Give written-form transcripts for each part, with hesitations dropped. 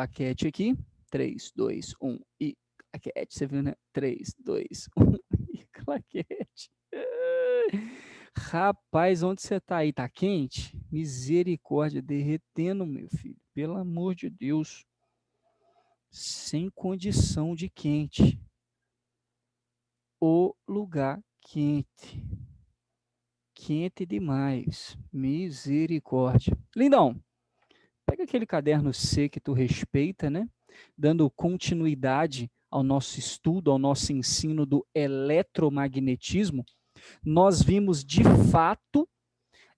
claquete aqui. 3, 2, 1 e claquete. Você viu, né? 3, 2, 1 e claquete. Rapaz, onde você tá aí? Tá quente? Misericórdia, derretendo, meu filho. Pelo amor de Deus. Sem condição de quente. O lugar quente. Quente demais. Misericórdia. Lindão, pega aquele caderno C que tu respeita, né? Dando continuidade ao nosso estudo, ao nosso ensino do eletromagnetismo. Nós vimos de fato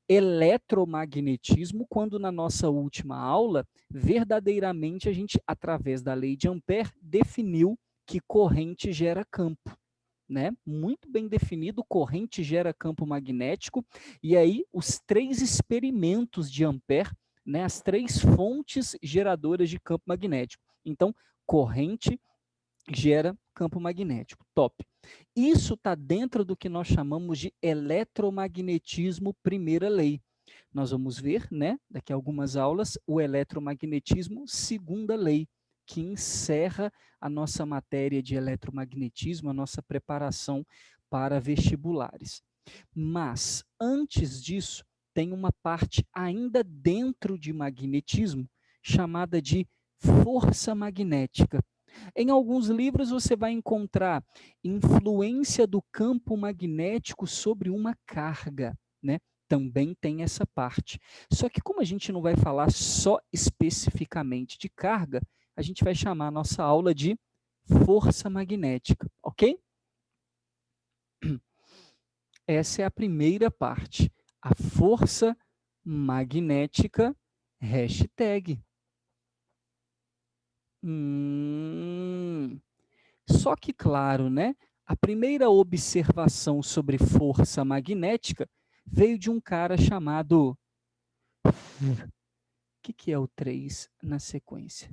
eletromagnetismo quando na nossa última aula, verdadeiramente a gente, através da lei de Ampère, definiu que corrente gera campo. Né? Muito bem definido, corrente gera campo magnético, e aí os 3 experimentos de Ampère, né? As 3 fontes geradoras de campo magnético. Então, corrente gera campo magnético. Top. Isso está dentro do que nós chamamos de eletromagnetismo, primeira lei. Nós vamos ver, né, daqui a algumas aulas, o eletromagnetismo, segunda lei, que encerra a nossa matéria de eletromagnetismo, a nossa preparação para vestibulares. Mas, antes disso, tem uma parte ainda dentro de magnetismo, chamada de força magnética. Em alguns livros você vai encontrar influência do campo magnético sobre uma carga, né? Também tem essa parte. Só que como a gente não vai falar só especificamente de carga, a gente vai chamar a nossa aula de força magnética, ok? Essa é a primeira parte. A força magnética, hashtag. Só que, claro, né? A primeira observação sobre força magnética veio de um cara chamado... O que é o 3 na sequência?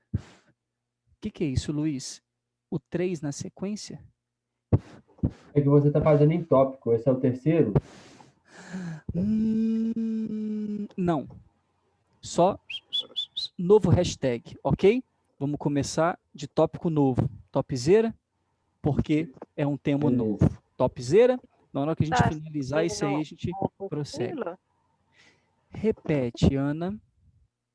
O que é isso, Luiz? O 3 na sequência? É que você está fazendo em tópico. Esse é o terceiro? Não. Só novo hashtag, ok? Vamos começar de tópico novo. Topzera, porque é um tema novo. Beleza. Topzera, na hora que a gente Tá finalizar isso aí, a gente prossegue. apostila? Repete, Ana.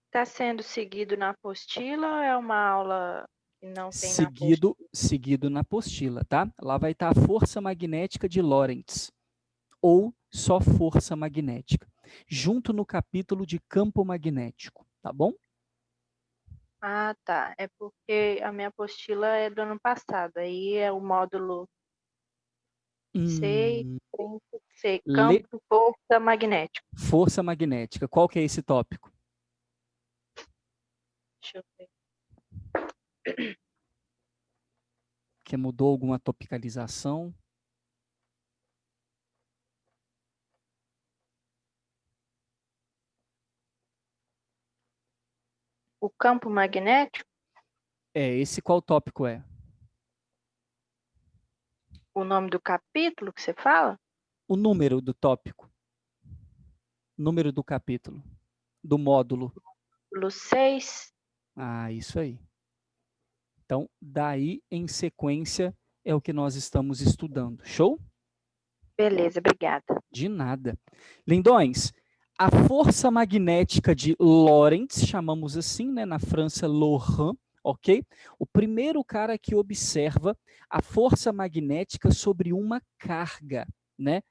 Está sendo seguido na apostila ou é uma aula que não tem na apostila? Seguido na apostila, tá? Lá vai estar a força magnética de Lorentz, ou só força magnética, junto no capítulo de campo magnético, tá bom? Ah, tá. É porque a minha apostila é do ano passado. Aí é o módulo C, campo, força magnética. Força magnética. Qual que é esse tópico? Deixa eu ver. Que mudou alguma topicalização? O campo magnético, Esse qual tópico é? o nome do capítulo que você fala? O número do tópico. Número do capítulo. Do módulo. Módulo 6. Ah, isso aí. Então, daí em sequência é o que nós estamos estudando. Show? Beleza, obrigada. De nada. Lindões, a força magnética de Lorentz, chamamos assim, né, na França, Laurent, ok? O primeiro cara que observa a força magnética sobre uma carga, né?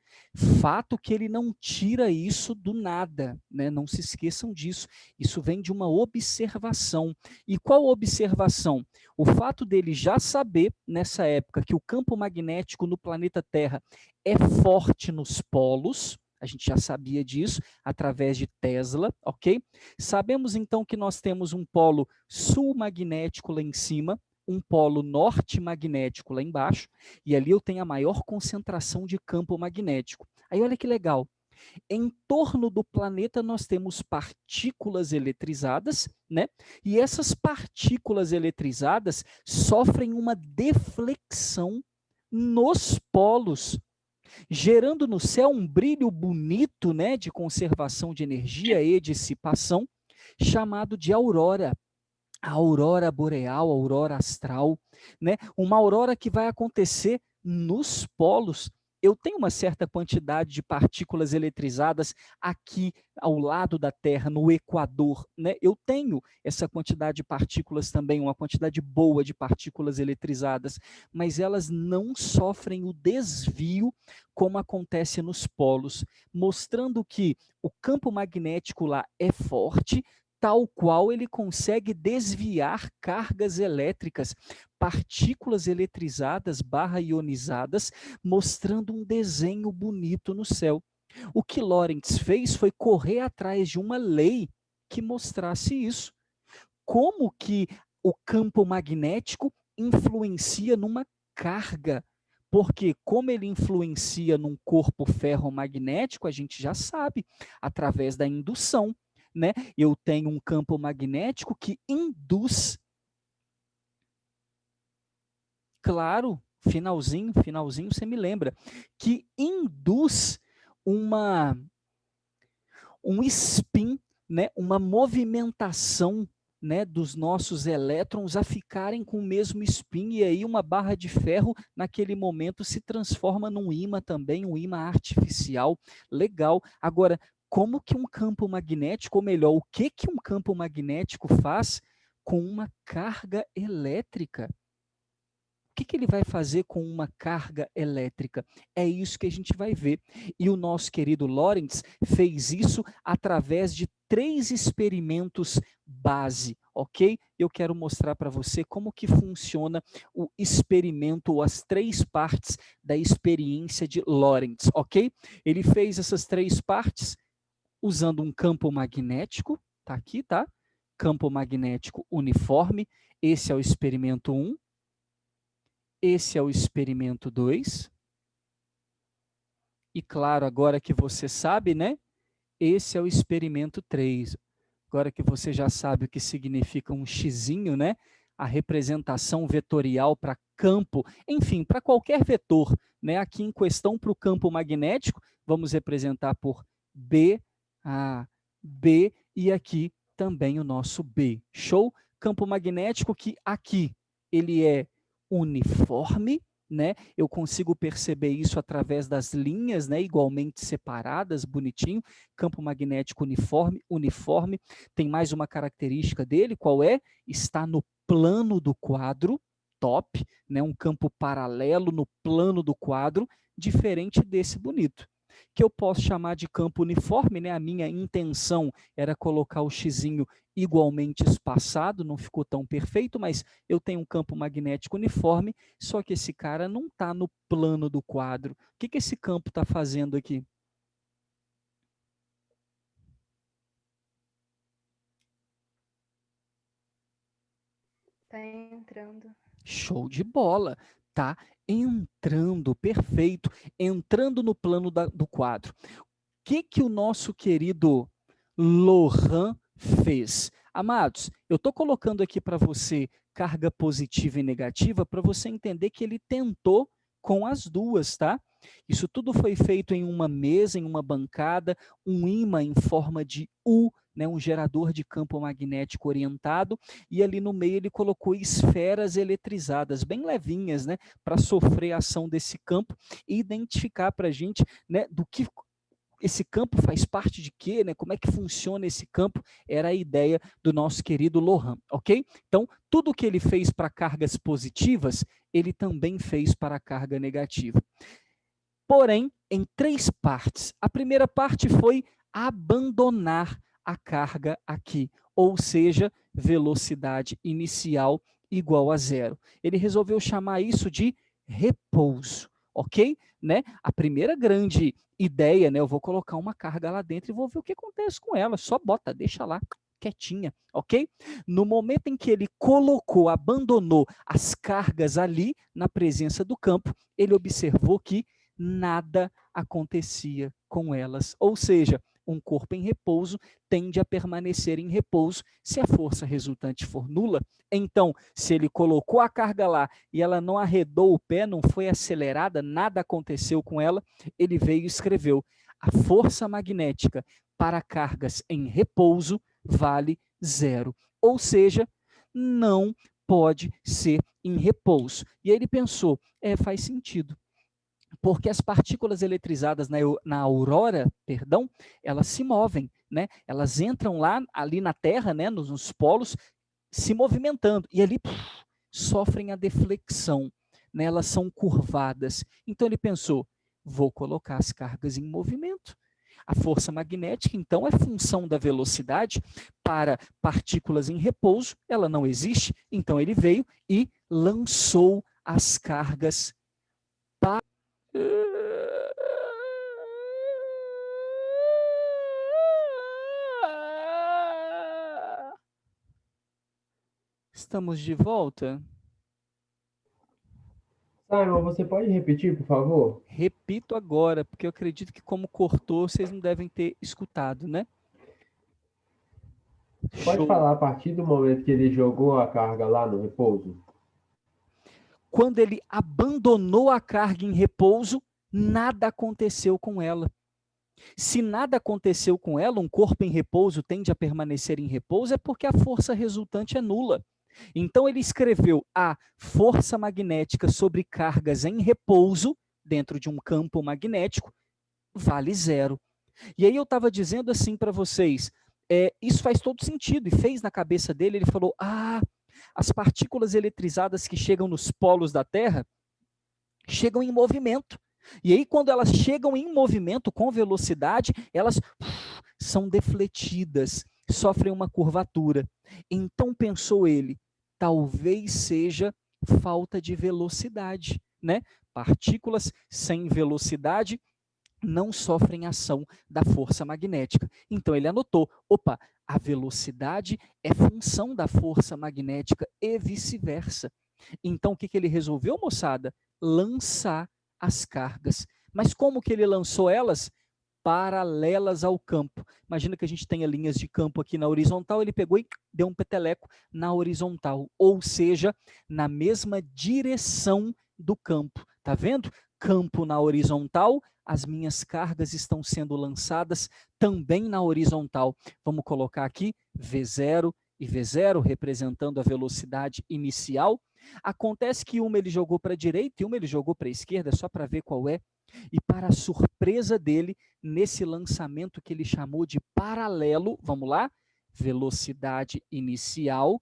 Fato que ele não tira isso do nada, né? Não se esqueçam disso. Isso vem de uma observação. E qual observação? O fato dele já saber, nessa época, que o campo magnético no planeta Terra é forte nos polos, a gente já sabia disso através de Tesla, ok? Sabemos então que nós temos um polo sul magnético lá em cima, um polo norte magnético lá embaixo, e ali eu tenho a maior concentração de campo magnético. Aí olha que legal. Em torno do planeta nós temos partículas eletrizadas, né? E essas partículas eletrizadas sofrem uma deflexão nos polos, gerando no céu um brilho bonito, né, de conservação de energia e dissipação, chamado de aurora. A aurora boreal, a aurora astral, né? Uma aurora que vai acontecer nos polos. Eu tenho uma certa quantidade de partículas eletrizadas aqui ao lado da Terra, no Equador, né? Eu tenho essa quantidade de partículas também, uma quantidade boa de partículas eletrizadas, mas elas não sofrem o desvio como acontece nos polos, mostrando que o campo magnético lá é forte, tal qual ele consegue desviar cargas elétricas, partículas eletrizadas barra ionizadas, mostrando um desenho bonito no céu. O que Lorentz fez foi correr atrás de uma lei que mostrasse isso. Como que o campo magnético influencia numa carga? Porque como ele influencia num corpo ferromagnético, a gente já sabe, através da indução, né? Eu tenho um campo magnético que induz. Claro, finalzinho, você me lembra, que induz um spin, né, uma movimentação, né, dos nossos elétrons a ficarem com o mesmo spin, e aí uma barra de ferro, naquele momento, se transforma num ímã também, um ímã artificial, legal. Agora, como que um campo magnético, ou melhor, o que um campo magnético faz com uma carga elétrica? O que ele vai fazer com uma carga elétrica? É isso que a gente vai ver. E o nosso querido Lorentz fez isso através de 3 experimentos base, ok? Eu quero mostrar para você como que funciona o experimento, ou as 3 partes da experiência de Lorentz, ok? Ele fez essas 3 partes usando um campo magnético, tá aqui, tá? Campo magnético uniforme, esse é o experimento 1. Esse é o experimento 2. E claro, agora que você sabe, né? Esse é o experimento 3. Agora que você já sabe o que significa um xizinho, né? A representação vetorial para campo, enfim, para qualquer vetor, né? Aqui em questão para o campo magnético, vamos representar por B, A, B, e aqui também o nosso B. Show? Campo magnético que aqui ele é uniforme, né? Eu consigo perceber isso através das linhas, né? Igualmente separadas, bonitinho. Campo magnético uniforme. Tem mais uma característica dele, qual é? Está no plano do quadro, top, né? Um campo paralelo no plano do quadro, diferente desse bonito, que eu posso chamar de campo uniforme, né? A minha intenção era colocar o xizinho igualmente espaçado, não ficou tão perfeito, mas eu tenho um campo magnético uniforme, só que esse cara não está no plano do quadro. O que esse campo está fazendo aqui? Tá entrando. Show de bola, tá entrando, perfeito, entrando no plano do quadro. O que o nosso querido Lohan fez? Amados, eu estou colocando aqui para você carga positiva e negativa para você entender que ele tentou com as duas, tá? Isso tudo foi feito em uma mesa, em uma bancada, um ímã em forma de U, né, um gerador de campo magnético orientado, e ali no meio ele colocou esferas eletrizadas, bem levinhas, né, para sofrer a ação desse campo e identificar para a gente, né, do que esse campo faz parte de quê, né? Como é que funciona esse campo? Era a ideia do nosso querido Lohan, ok? Então, tudo que ele fez para cargas positivas, ele também fez para a carga negativa. Porém, em 3 partes. A primeira parte foi abandonar a carga aqui, ou seja, velocidade inicial igual a 0. Ele resolveu chamar isso de repouso, ok? Né? A primeira grande ideia, né? Eu vou colocar uma carga lá dentro e vou ver o que acontece com ela. Só bota, deixa lá quietinha, ok? No momento em que ele colocou, abandonou as cargas ali na presença do campo, ele observou que nada acontecia com elas. Ou seja, um corpo em repouso tende a permanecer em repouso se a força resultante for nula. Então, se ele colocou a carga lá e ela não arredou o pé, não foi acelerada, nada aconteceu com ela, ele veio e escreveu: a força magnética para cargas em repouso vale 0. Ou seja, não pode ser em repouso. E aí ele pensou, faz sentido. Porque as partículas eletrizadas na aurora, elas se movem, né? Elas entram lá, ali na Terra, né, nos polos, se movimentando. E ali sofrem a deflexão, né? Elas são curvadas. Então ele pensou, vou colocar as cargas em movimento. A força magnética, então, é função da velocidade. Para partículas em repouso, ela não existe. Então ele veio e lançou as cargas para... Estamos de volta? Simon, você pode repetir, por favor? Repito agora, porque eu acredito que como cortou, vocês não devem ter escutado, né? Pode Show. falar a partir do momento que ele jogou a carga lá no repouso? Quando ele abandonou a carga em repouso, nada aconteceu com ela. Se nada aconteceu com ela, um corpo em repouso tende a permanecer em repouso, é porque a força resultante é nula. Então ele escreveu a força magnética sobre cargas em repouso, dentro de um campo magnético, vale 0. E aí eu estava dizendo assim para vocês, isso faz todo sentido, e fez na cabeça dele, ele falou, as partículas eletrizadas que chegam nos polos da Terra, chegam em movimento. E aí, quando elas chegam em movimento com velocidade, elas são defletidas, sofrem uma curvatura. Então, pensou ele, talvez seja falta de velocidade, né? Partículas sem velocidade não sofrem ação da força magnética. Então, ele anotou, a velocidade é função da força magnética e vice-versa. Então, o que ele resolveu, moçada? Lançar as cargas. Mas como que ele lançou elas? Paralelas ao campo. Imagina que a gente tenha linhas de campo aqui na horizontal, ele pegou e deu um peteleco na horizontal, ou seja, na mesma direção do campo. Tá vendo? Campo na horizontal, as minhas cargas estão sendo lançadas também na horizontal. Vamos colocar aqui V0 e V0, representando a velocidade inicial. Acontece que uma ele jogou para a direita e uma ele jogou para a esquerda, só para ver qual é. E para a surpresa dele, nesse lançamento que ele chamou de paralelo, vamos lá? Velocidade inicial,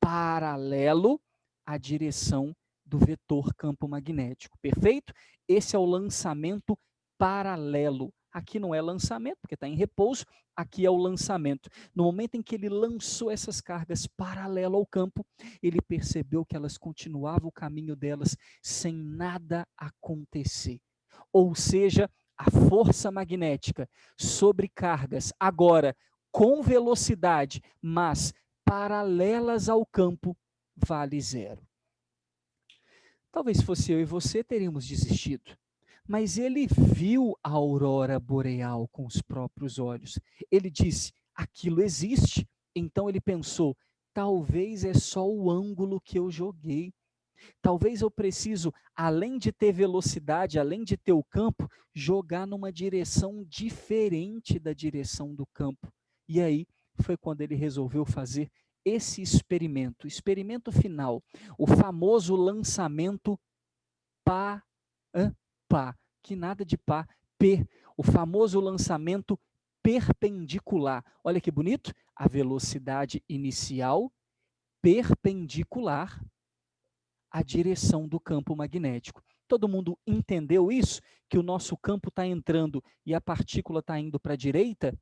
paralelo à direção do vetor campo magnético. Perfeito? Esse é o lançamento paralelo. Aqui não é lançamento, porque está em repouso, aqui é o lançamento. No momento em que ele lançou essas cargas paralelo ao campo, ele percebeu que elas continuavam o caminho delas sem nada acontecer. Ou seja, a força magnética sobre cargas, agora com velocidade, mas paralelas ao campo, vale 0. Talvez fosse eu e você, teríamos desistido. Mas ele viu a aurora boreal com os próprios olhos. Ele disse, aquilo existe. Então ele pensou, talvez é só o ângulo que eu joguei. Talvez eu preciso, além de ter velocidade, além de ter o campo, jogar numa direção diferente da direção do campo. E aí foi quando ele resolveu fazer esse experimento, experimento final, o famoso lançamento pá, que nada de pá, P, o famoso lançamento perpendicular. Olha que bonito, a velocidade inicial perpendicular à direção do campo magnético. Todo mundo entendeu isso? Que o nosso campo está entrando e a partícula está indo para a direita?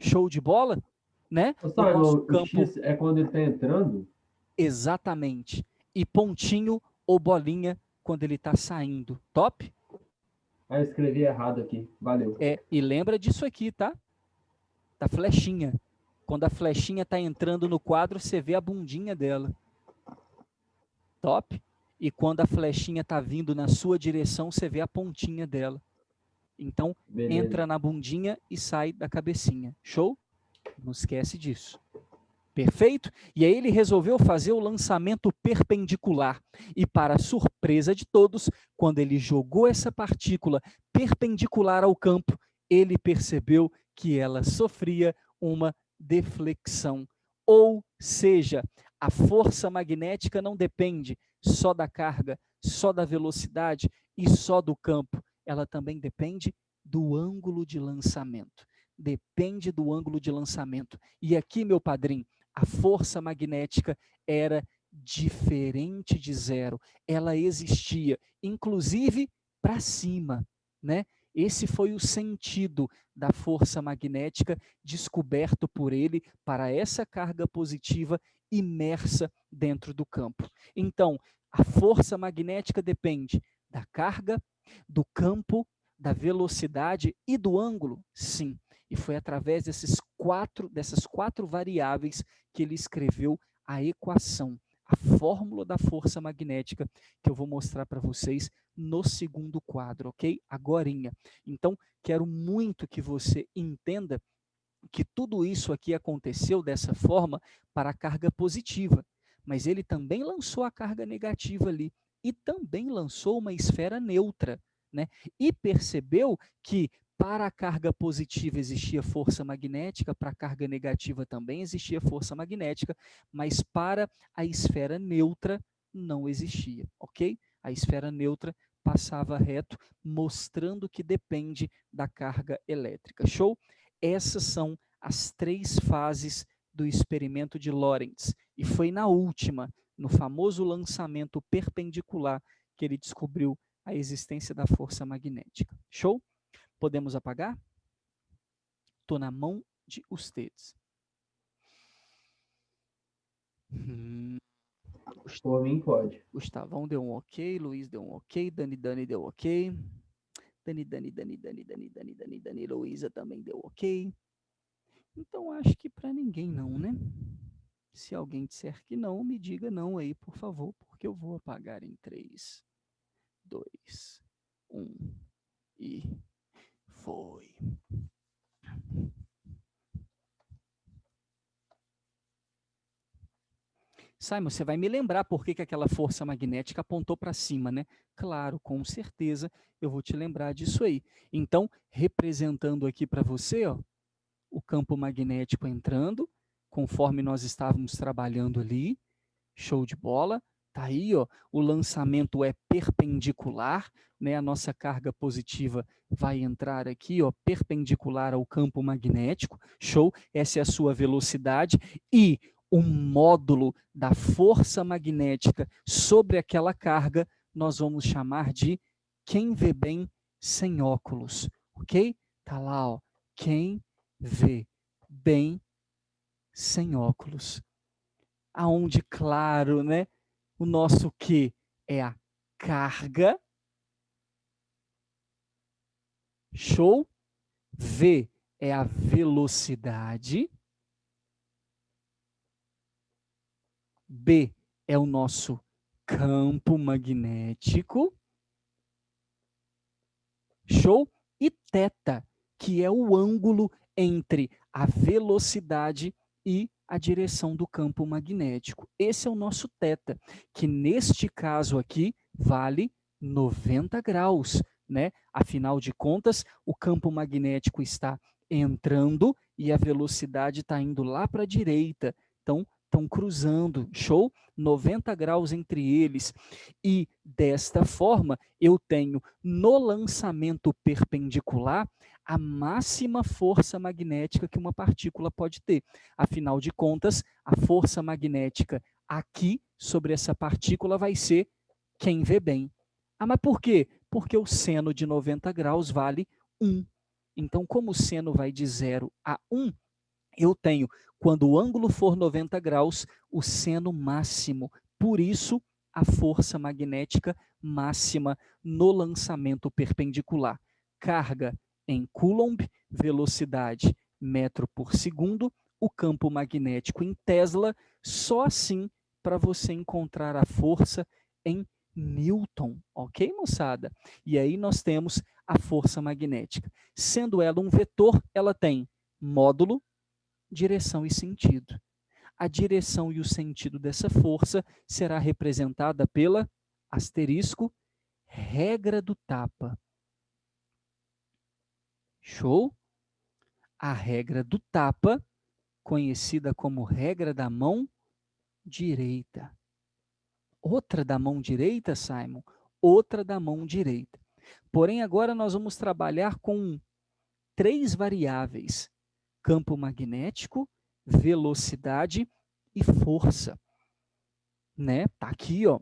Show de bola? Né? Simon, O nosso o campo... X é quando ele está entrando? Exatamente. E pontinho ou bolinha quando ele está saindo. Top? Eu escrevi errado aqui. Valeu. E lembra disso aqui, tá? Da flechinha. Quando a flechinha está entrando no quadro, você vê a bundinha dela. Top? E quando a flechinha está vindo na sua direção, você vê a pontinha dela. Então, Beleza. entra na bundinha e sai da cabecinha. Show? Não esquece disso. Perfeito? E aí ele resolveu fazer o lançamento perpendicular. E para surpresa de todos, quando ele jogou essa partícula perpendicular ao campo, ele percebeu que ela sofria uma deflexão. Ou seja, a força magnética não depende só da carga, só da velocidade e só do campo. Ela também depende do ângulo de lançamento. Depende do ângulo de lançamento. E aqui, meu padrinho, a força magnética era diferente de zero. Ela existia, inclusive, para cima, né? Esse foi o sentido da força magnética descoberto por ele para essa carga positiva imersa dentro do campo. Então, a força magnética depende da carga, do campo, da velocidade e do ângulo? Sim. E foi através dessas quatro variáveis que ele escreveu a equação, a fórmula da força magnética, que eu vou mostrar para vocês no segundo quadro, ok? Agorinha. Então, quero muito que você entenda que tudo isso aqui aconteceu dessa forma para a carga positiva, mas ele também lançou a carga negativa ali e também lançou uma esfera neutra, né? E percebeu que para a carga positiva existia força magnética, para a carga negativa também existia força magnética, mas para a esfera neutra não existia, ok? A esfera neutra passava reto, mostrando que depende da carga elétrica. Show? Essas são as 3 fases do experimento de Lorentz. E foi na última, no famoso lançamento perpendicular, que ele descobriu a existência da força magnética. Show? Podemos apagar? Estou na mão de vocês. Por mim, pode. Gustavão deu um ok, Luiz deu um ok, Dani deu ok. Dani, Luísa também deu ok. Então, acho que para ninguém não, né? Se alguém disser que não, me diga não aí, por favor, porque eu vou apagar em 3, 2, 1 e foi. Simon, você vai me lembrar por que aquela força magnética apontou para cima, né? Claro, com certeza eu vou te lembrar disso aí. Então, representando aqui para você, ó, o campo magnético entrando, conforme nós estávamos trabalhando ali, show de bola. Tá aí, ó, o lançamento é perpendicular, né? A nossa carga positiva vai entrar aqui, ó, perpendicular ao campo magnético. Show? Essa é a sua velocidade e o módulo da força magnética sobre aquela carga nós vamos chamar de quem vê bem sem óculos, ok? Tá lá, ó, quem vê bem sem óculos. Aonde, claro, né, o nosso Q é a carga, show, V é a velocidade, B é o nosso campo magnético, show, e θ, que é o ângulo entre a velocidade e a direção do campo magnético. Esse é o nosso θ, que neste caso aqui vale 90 graus, né? Afinal de contas, o campo magnético está entrando e a velocidade está indo lá para a direita. Então, estão cruzando, show? 90 graus entre eles. E desta forma, eu tenho no lançamento perpendicular a máxima força magnética que uma partícula pode ter. Afinal de contas, a força magnética aqui sobre essa partícula vai ser quem vê bem. Ah, mas por quê? Porque o seno de 90 graus vale 1. Então, como o seno vai de 0 a 1, eu tenho, quando o ângulo for 90 graus, o seno máximo. Por isso, a força magnética máxima no lançamento perpendicular. Carga em Coulomb, velocidade metro por segundo, o campo magnético em Tesla, só assim para você encontrar a força em Newton, ok, moçada? E aí nós temos a força magnética. Sendo ela um vetor, ela tem módulo, direção e sentido. A direção e o sentido dessa força será representada pela asterisco regra do tapa. Show? A regra do tapa, conhecida como regra da mão direita. Outra da mão direita, Simon? Outra da mão direita. Porém, agora nós vamos trabalhar com 3 variáveis: campo magnético, velocidade e força. Né? Tá aqui, ó.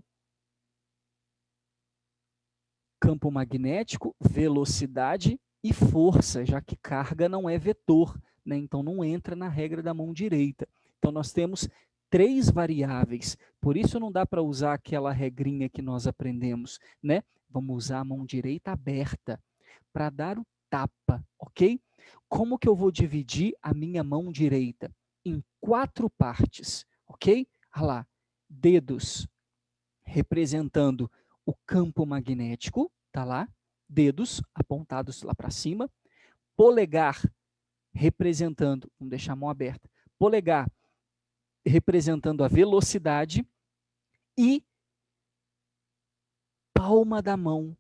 Campo magnético, velocidade e força, já que carga não é vetor, né? Então não entra na regra da mão direita. Então nós temos 3 variáveis, por isso não dá para usar aquela regrinha que nós aprendemos, né? Vamos usar a mão direita aberta para dar o tapa, ok? Como que eu vou dividir a minha mão direita? Em 4 partes, ok? Olha lá, dedos representando o campo magnético, tá lá, dedos apontados lá para cima, polegar representando, vamos deixar a mão aberta, polegar representando a velocidade e palma da mão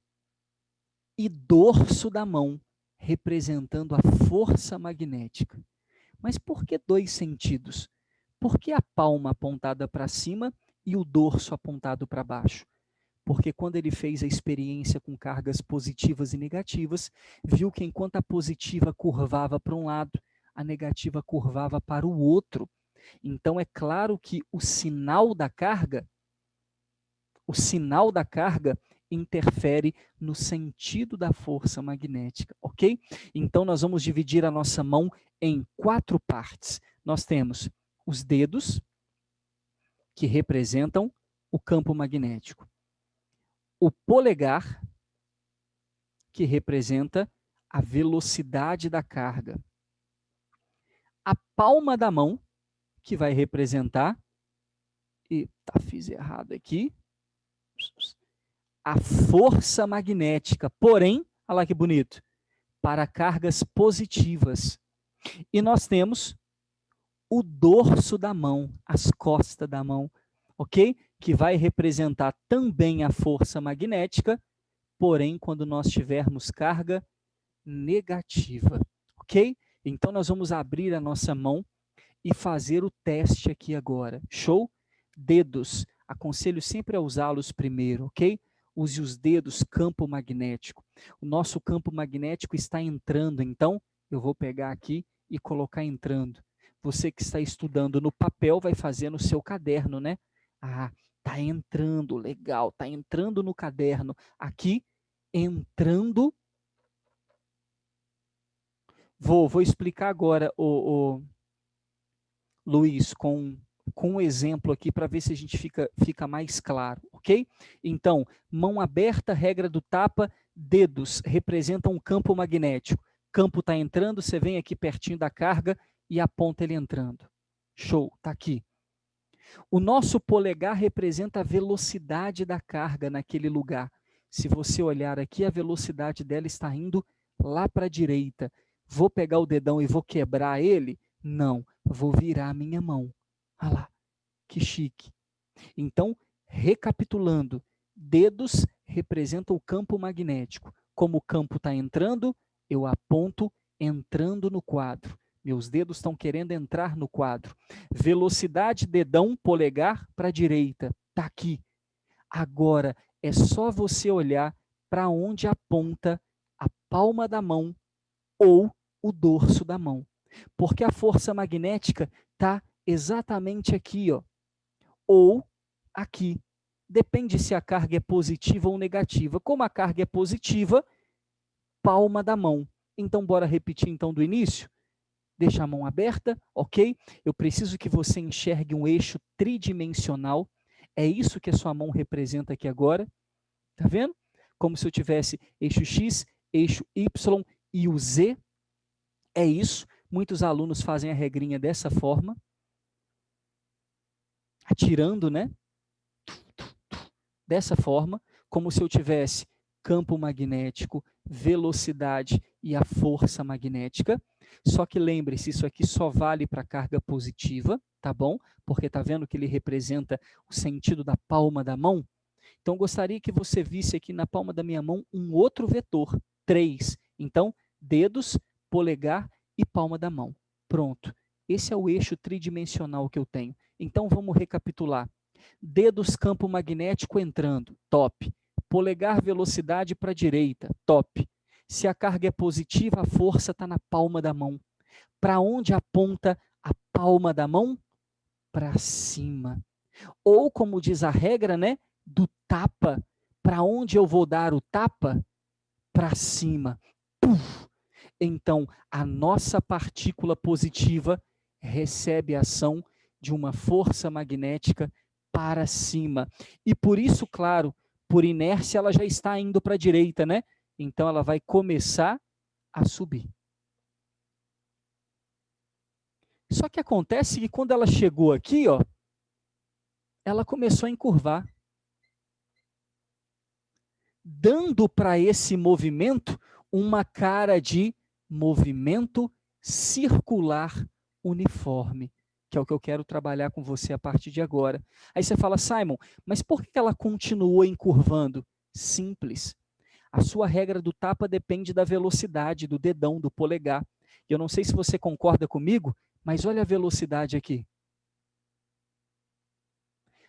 e dorso da mão representando a força magnética. Mas por que 2 sentidos? Por que a palma apontada para cima e o dorso apontado para baixo? Porque quando ele fez a experiência com cargas positivas e negativas, viu que enquanto a positiva curvava para um lado, a negativa curvava para o outro. Então é claro que o sinal da carga interfere no sentido da força magnética, ok? Então nós vamos dividir a nossa mão em 4 partes. Nós temos os dedos, que representam o campo magnético. O polegar, que representa a velocidade da carga. A palma da mão, que vai representar, fiz errado aqui, a força magnética, porém, olha lá que bonito, para cargas positivas. E nós temos o dorso da mão, as costas da mão, ok? Que vai representar também a força magnética, porém, quando nós tivermos carga negativa, ok? Então, nós vamos abrir a nossa mão e fazer o teste aqui agora. Show? Dedos, aconselho sempre a usá-los primeiro, ok? Use os dedos, campo magnético. O nosso campo magnético está entrando, então eu vou pegar aqui e colocar entrando. Você que está estudando no papel vai fazer no seu caderno, né? Ah, tá entrando, legal, tá entrando no caderno. Aqui, entrando. Vou explicar agora, Luiz, com um exemplo aqui para ver se a gente fica mais claro, ok? Então, mão aberta, regra do tapa, dedos representam um campo magnético. Campo está entrando, você vem aqui pertinho da carga e aponta ele entrando. Show, está aqui. O nosso polegar representa a velocidade da carga naquele lugar. Se você olhar aqui, a velocidade dela está indo lá para a direita. Vou pegar o dedão e vou quebrar ele? Não, vou virar a minha mão. Olha lá, que chique. Então, recapitulando, dedos representam o campo magnético. Como o campo está entrando, eu aponto entrando no quadro. Meus dedos estão querendo entrar no quadro. Velocidade, dedão, polegar para a direita. Está aqui. Agora, é só você olhar para onde aponta a palma da mão ou o dorso da mão. Porque a força magnética está exatamente aqui, ó, ou aqui. Depende se a carga é positiva ou negativa. Como a carga é positiva, palma da mão. Então, bora repetir então do início? Deixa a mão aberta, ok? Eu preciso que você enxergue um eixo tridimensional. É isso que a sua mão representa aqui agora. Tá vendo? Como se eu tivesse eixo X, eixo Y e o Z. É isso. Muitos alunos fazem a regrinha dessa forma. Atirando, né? Dessa forma, como se eu tivesse campo magnético, velocidade e a força magnética. Só que lembre-se, isso aqui só vale para carga positiva, tá bom? Porque tá vendo que ele representa o sentido da palma da mão? Então, gostaria que você visse aqui na palma da minha mão um outro vetor, 3. Então, dedos, polegar e palma da mão. Pronto. Esse é o eixo tridimensional que eu tenho. Então, vamos recapitular. Dedos, campo magnético entrando, top. Polegar, velocidade para a direita, top. Se a carga é positiva, a força está na palma da mão. Para onde aponta a palma da mão? Para cima. Ou, como diz a regra, né, do tapa. Para onde eu vou dar o tapa? Para cima. Puf! Então, a nossa partícula positiva recebe a ação de uma força magnética para cima. E por isso, claro, por inércia, ela já está indo para a direita, né? Então, ela vai começar a subir. Só que acontece que quando ela chegou aqui, ó, ela começou a encurvar, dando para esse movimento uma cara de movimento circular uniforme, que é o que eu quero trabalhar com você a partir de agora. Aí você fala, Simon, mas por que ela continuou encurvando? Simples. A sua regra do tapa depende da velocidade do dedão, do polegar. Eu não sei se você concorda comigo, mas olha a velocidade aqui.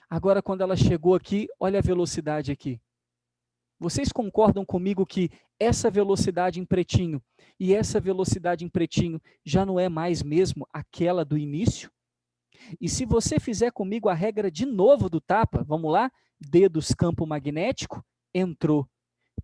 Agora, quando ela chegou aqui, olha a velocidade aqui. Vocês concordam comigo que essa velocidade em pretinho e essa velocidade em pretinho já não é mais mesmo aquela do início? E se você fizer comigo a regra de novo do tapa, vamos lá? Dedos, campo magnético, entrou.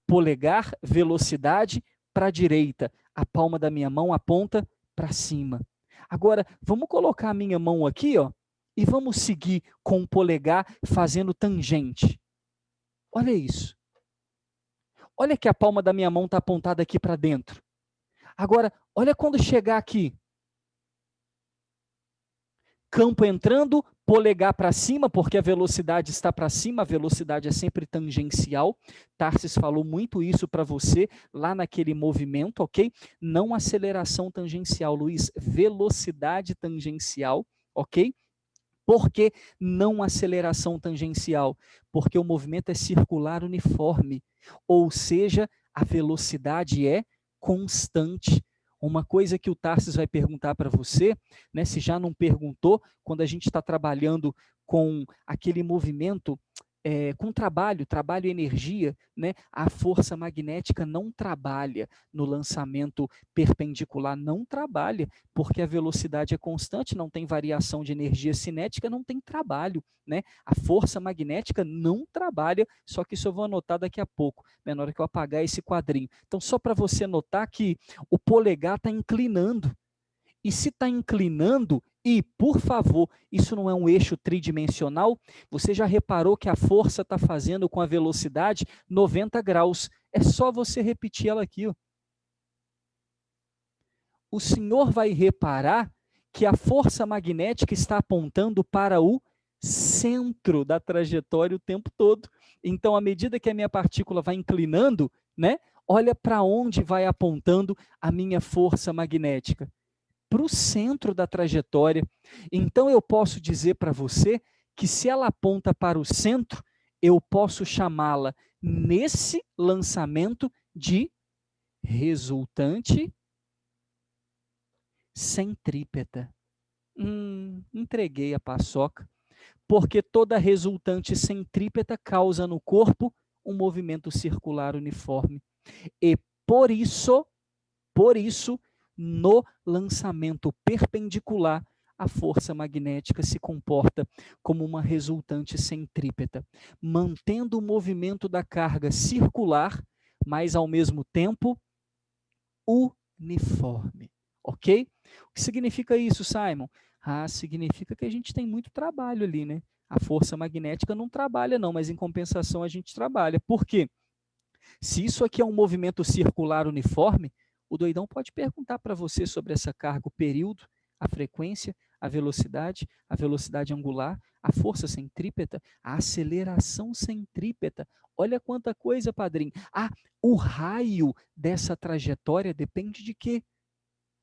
Polegar, velocidade para a direita. A palma da minha mão aponta para cima. Agora, vamos colocar a minha mão aqui, ó, e vamos seguir com o polegar fazendo tangente. Olha isso. Olha que a palma da minha mão está apontada aqui para dentro. Agora, olha quando chegar aqui. Campo entrando, polegar para cima, porque a velocidade está para cima, a velocidade é sempre tangencial. Tarsis falou muito isso para você lá naquele movimento, ok? Não aceleração tangencial, Luiz, velocidade tangencial, ok? Por que não aceleração tangencial? Porque o movimento é circular uniforme, ou seja, a velocidade é constante. Uma coisa que o Tarsis vai perguntar para você, né, se já não perguntou, quando a gente está trabalhando com aquele movimento, com trabalho e energia, né, a força magnética não trabalha no lançamento perpendicular, não trabalha, porque a velocidade é constante, não tem variação de energia cinética, não tem trabalho, né? A força magnética não trabalha, só que isso eu vou anotar daqui a pouco, né, na hora que eu apagar esse quadrinho. Então, só para você notar que o polegar está inclinando, e se está inclinando, e, por favor, isso não é um eixo tridimensional, você já reparou que a força está fazendo com a velocidade 90 graus. É só você repetir ela aqui. Ó. O senhor vai reparar que a força magnética está apontando para o centro da trajetória o tempo todo. Então, à medida que a minha partícula vai inclinando, né, olha para onde vai apontando a minha força magnética. Para o centro da trajetória. Então, eu posso dizer para você que se ela aponta para o centro, eu posso chamá-la, nesse lançamento, de resultante centrípeta. Entreguei a paçoca. Porque toda resultante centrípeta causa no corpo um movimento circular uniforme. E por isso, no lançamento perpendicular, a força magnética se comporta como uma resultante centrípeta, mantendo o movimento da carga circular, mas ao mesmo tempo uniforme. Ok? O que significa isso, Simon? Significa que a gente tem muito trabalho ali, né? A força magnética não trabalha não, mas em compensação a gente trabalha. Por quê? Se isso aqui é um movimento circular uniforme, o doidão pode perguntar para você sobre essa carga, o período, a frequência, a velocidade angular, a força centrípeta, a aceleração centrípeta. Olha quanta coisa, padrinho. O raio dessa trajetória depende de quê?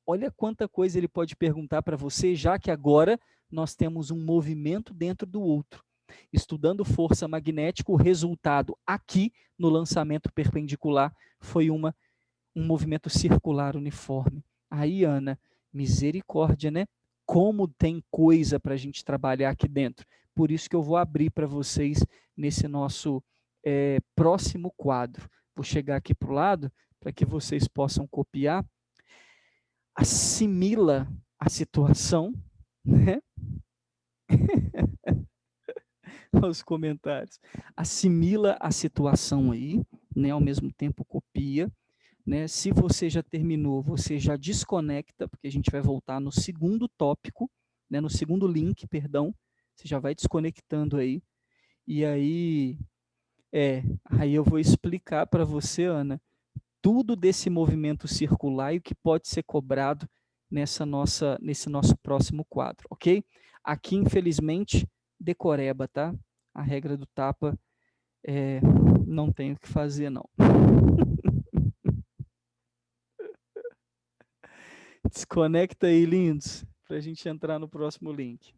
Olha quanta coisa ele pode perguntar para você, já que agora nós temos um movimento dentro do outro. Estudando força magnética, o resultado aqui no lançamento perpendicular foi um movimento circular uniforme. Aí, Ana, Misericórdia, né? Como tem coisa para a gente trabalhar aqui dentro. Por isso que eu vou abrir para vocês nesse nosso próximo quadro. Vou chegar aqui para o lado para que vocês possam copiar. Assimila a situação, né? Os comentários. Assimila a situação aí, né? Ao mesmo tempo copia, né? Se você já terminou, você já desconecta, porque a gente vai voltar no segundo tópico, né? No segundo link, perdão. Você já vai desconectando aí. E aí, aí eu vou explicar para você, Ana, tudo desse movimento circular e o que pode ser cobrado nesse nosso próximo quadro, ok? Aqui, infelizmente, decoreba, tá? A regra do tapa não tem o que fazer, não. Desconecta aí, lindos, para a gente entrar no próximo link.